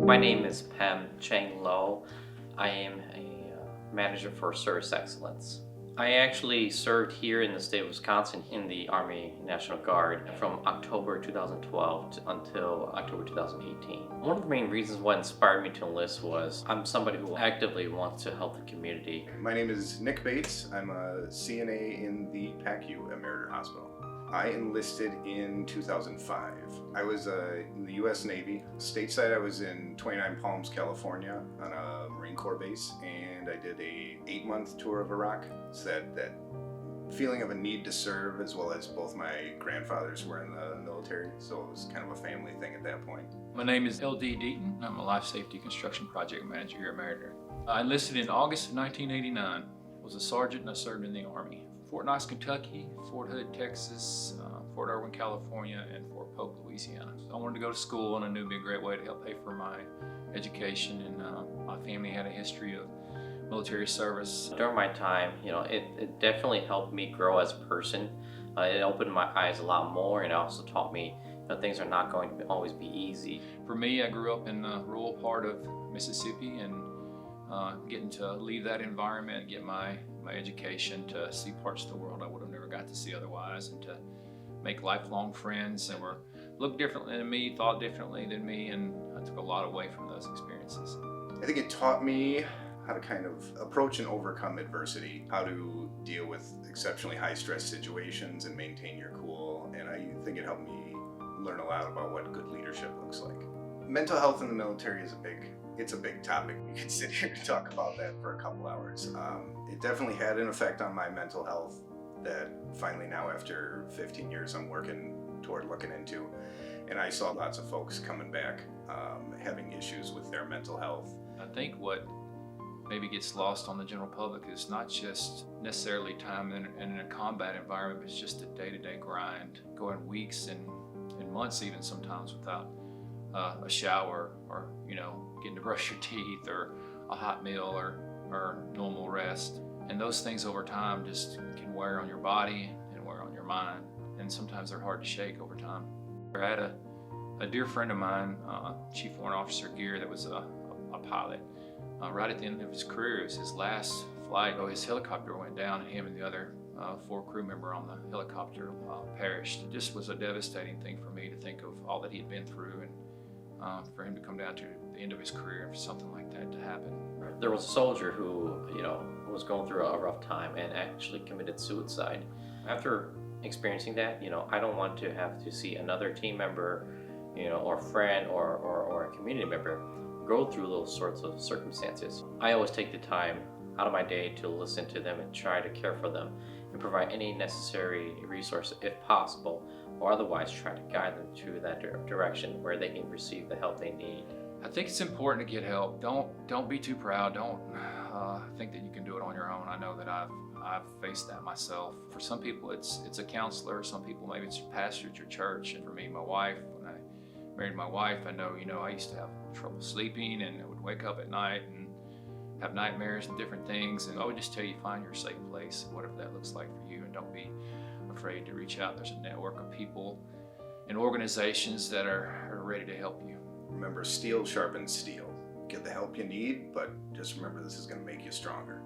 My name is Pam Chang Lo. I am a manager for Service Excellence. I actually served here in the state of Wisconsin in the Army National Guard from October 2012 until October 2018. One of the main reasons what inspired me to enlist was I'm somebody who actively wants to help the community. My name is Nick Bates. I'm a CNA in the PACU at Meriter Hospital. I enlisted in 2005. I was in the U.S. Navy. Stateside, I was in 29 Palms, California on a Marine Corps base, and I did a 8-month tour of Iraq. It's that feeling of a need to serve, as well as both my grandfathers were in the military, so it was kind of a family thing at that point. My name is L.D. Deaton. I'm a life safety construction project manager here at Meriter. I enlisted in August of 1989. I was a sergeant and I served in the Army. Fort Knox, Kentucky, Fort Hood, Texas, Fort Irwin, California, and Fort Polk, Louisiana. So I wanted to go to school, and I knew it'd be a great way to help pay for my education, and my family had a history of military service. During my time, it definitely helped me grow as a person. It opened my eyes a lot more, and it also taught me that things are not going to always be easy. For me, I grew up in the rural part of Mississippi, and getting to leave that environment, get my education, to see parts of the world I would have never got to see otherwise, and to make lifelong friends that were looked differently than me, thought differently than me, and I took a lot away from those experiences. I think it taught me how to kind of approach and overcome adversity, how to deal with exceptionally high stress situations and maintain your cool, and I think it helped me learn a lot about what good leadership looks like. Mental health in the military is it's a big topic. We could sit here and talk about that for a couple hours. It definitely had an effect on my mental health that finally now, after 15 years, I'm working toward looking into. And I saw lots of folks coming back having issues with their mental health. I think what maybe gets lost on the general public is not just necessarily time in a combat environment, but it's just a day-to-day grind, going weeks and months even sometimes without a shower, or getting to brush your teeth, or a hot meal, or normal rest. And those things over time just can wear on your body and wear on your mind, and sometimes they're hard to shake over time. I had a dear friend of mine, Chief Warrant Officer Gear, that was a pilot. Right at the end of his career, it was his last flight. His helicopter went down, and him and the other 4 crew member on the helicopter perished. It just was a devastating thing for me to think of all that he had been through, and for him to come down to the end of his career and for something like that to happen. There was a soldier who, was going through a rough time and actually committed suicide. After experiencing that, I don't want to have to see another team member, or friend or a community member go through those sorts of circumstances. I always take the time out of my day to listen to them and try to care for them and provide any necessary resources if possible, or otherwise try to guide them to that direction where they can receive the help they need. I think it's important to get help. Don't be too proud. Don't think that you can do it on your own. I know that I've faced that myself. For some people, it's a counselor. Some people, maybe it's a pastor at your church. And for me, my wife, when I married my wife, I know, I used to have trouble sleeping, and I would wake up at night and have nightmares and different things. And I would just tell you, find your safe place, whatever that looks like for you, and don't be afraid to reach out. There's a network of people and organizations that are ready to help you. Remember, steel sharpens steel. Get the help you need, but just remember, this is going to make you stronger.